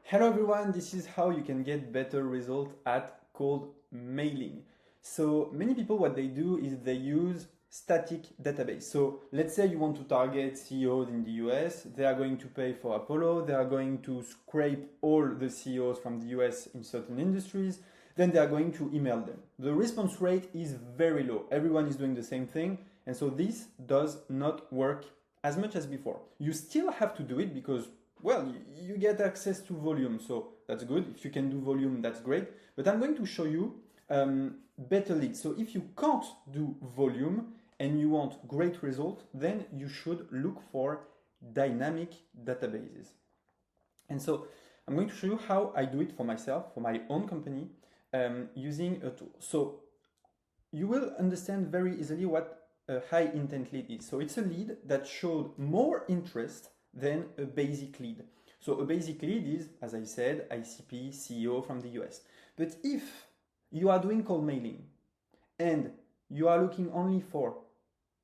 Hello everyone, this is how you can get better results at cold mailing. So many people what they do is they use static database. So let's say you want to target CEOs in the US, they are going to pay for Apollo, they are going to scrape all the CEOs from the US in certain industries, then they are going to email them. The response rate is very low. Everyone is doing the same thing, and so this does not work as much as before. You still have to do it because well, you get access to volume, so that's good. If you can do volume, that's great. But I'm going to show you better leads. So if you can't do volume and you want great result, then you should look for dynamic databases. And so I'm going to show you how I do it for myself, for my own company, using a tool. So you will understand very easily what a high intent lead is. So it's a lead that showed more interest than a basic lead. So a basic lead is, as I said, ICP, CEO from the US. But if you are doing cold mailing and you are looking only for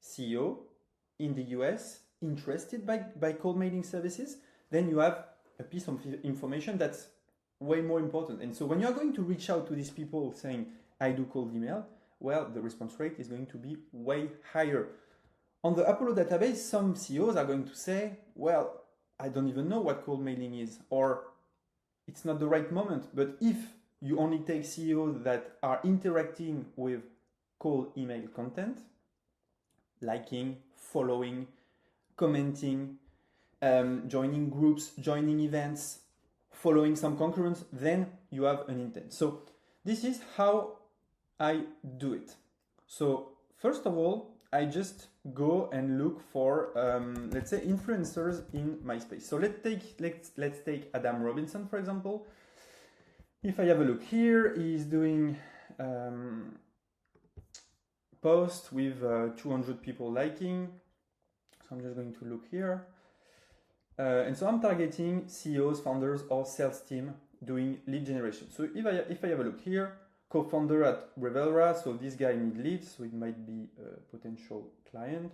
CEO in the US interested by cold mailing services, then you have a piece of information that's way more important. And so when you're going to reach out to these people saying, I do cold email, well, the response rate is going to be way higher. On the Apollo database, some CEOs are going to say, well, I don't even know what cold mailing is, or it's not the right moment. But if you only take CEOs that are interacting with cold email content, liking, following, commenting, joining groups, joining events, following some concurrents, then you have an intent. So this is how I do it. So first of all, I just go and look for, let's say, influencers in my space. So let's take Adam Robinson, for example. If I have a look here, he's doing post with 200 people liking. So I'm just going to look here. And so I'm targeting CEOs, founders, or sales team doing lead generation. So if I have a look here, co-founder at Revelra, so this guy needs leads, so it might be a potential client.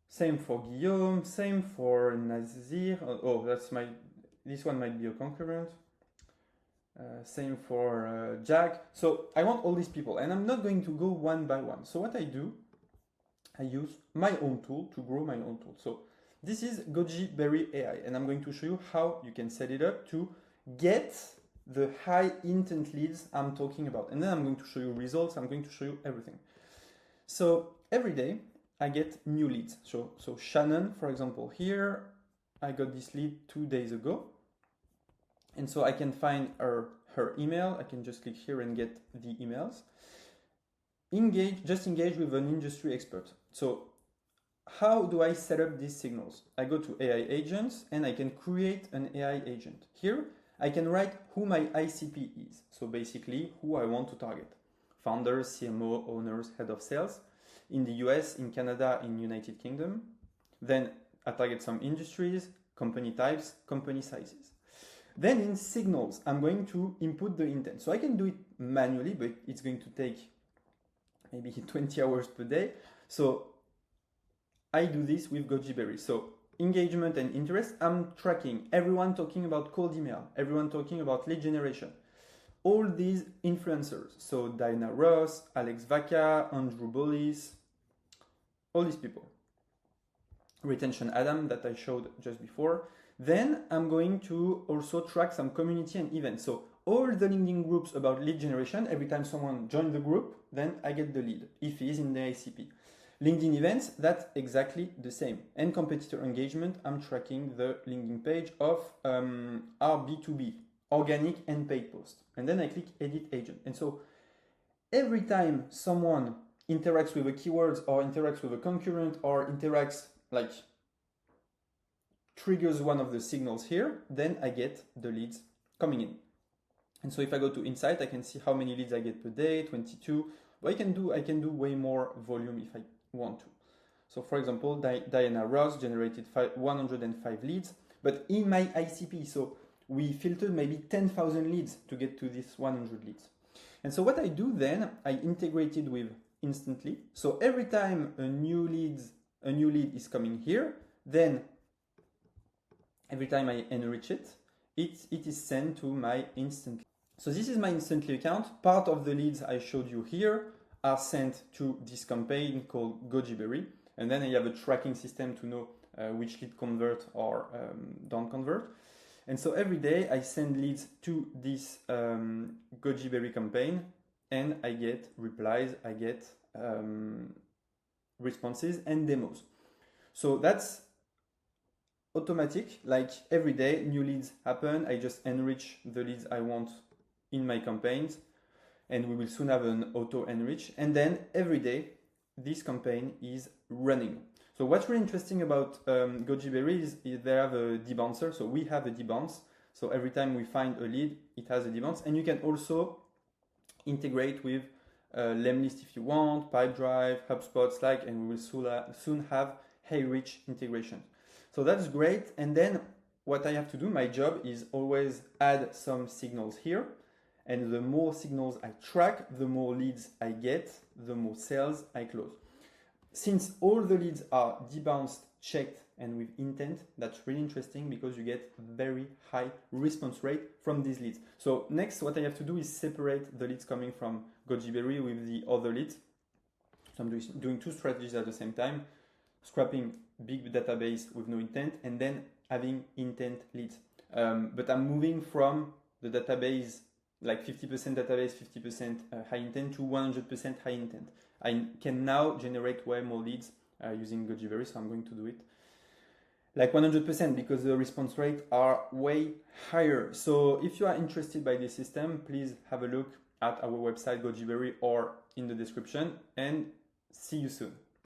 Same for Guillaume, same for Nazir. Oh, this one might be a concurrent. Same for Jack. So I want all these people, and I'm not going to go one by one. So what I do, I use my own tool to grow my own tool. So this is Goji Berry AI, and I'm going to show you how you can set it up to get the high intent leads I'm talking about. And then I'm going to show you results, I'm going to show you everything. So every day I get new leads. So Shannon, for example, here, I got this lead 2 days ago. And so I can find her email. I can just click here and get the emails. Just engage with an industry expert. So how do I set up these signals? I go to AI agents and I can create an AI agent. Here, I can write who my ICP is. So basically who I want to target. Founders, CMO, owners, head of sales in the US, in Canada, in United Kingdom. Then I target some industries, company types, company sizes. Then in signals, I'm going to input the intent. So I can do it manually, but it's going to take maybe 20 hours per day. So I do this with Goji Berry. So engagement and interest, I'm tracking everyone talking about cold email, everyone talking about lead generation. All these influencers, so Diana Ross, Alex Vaca, Andrew Bollis, all these people. Retention Adam that I showed just before. Then I'm going to also track some community and events. So all the LinkedIn groups about lead generation, every time someone joins the group, then I get the lead, if he is in the ICP. LinkedIn events, that's exactly the same. And competitor engagement, I'm tracking the LinkedIn page of our B2B, organic and paid post. And then I click edit agent. And so every time someone interacts with a keywords or interacts with a concurrent or interacts, like triggers one of the signals here, then I get the leads coming in. And so if I go to Insight, I can see how many leads I get per day, 22. But I can do way more volume if I want to. So for example, Diana Ross generated 105 leads, but in my ICP, so we filtered maybe 10,000 leads to get to this 100 leads. And so what I do then, I integrated with Instantly. So every time a new lead is coming here, then every time I enrich it, it is sent to my Instantly. So this is my Instantly account. Part of the leads I showed you here are sent to this campaign called Goji Berry. And then I have a tracking system to know which lead convert or don't convert. And so every day I send leads to this Goji Berry campaign, and I get replies, I get responses and demos. So that's automatic, like every day new leads happen. I just enrich the leads I want in my campaigns, and we will soon have an auto enrich, and then every day this campaign is running. So what's really interesting about Goji Berry is they have a debouncer. So we have a debounce. So every time we find a lead, it has a debounce, and you can also integrate with Lemlist if you want, Pipedrive, HubSpot, Slack, and we will soon have HeyRich integration. So that's great. And then what I have to do, my job is always add some signals here. And the more signals I track, the more leads I get, the more sales I close. Since all the leads are debounced, checked, and with intent, that's really interesting because you get very high response rate from these leads. So next, what I have to do is separate the leads coming from Goji Berry with the other leads. So I'm doing two strategies at the same time, scrapping big database with no intent, and then having intent leads. But I'm moving from the database, like 50% database, 50% high intent, to 100% high intent. I can now generate way more leads using Goji Berry, so I'm going to do it like 100% because the response rate are way higher. So if you are interested by this system, please have a look at our website Goji Berry or in the description, and see you soon.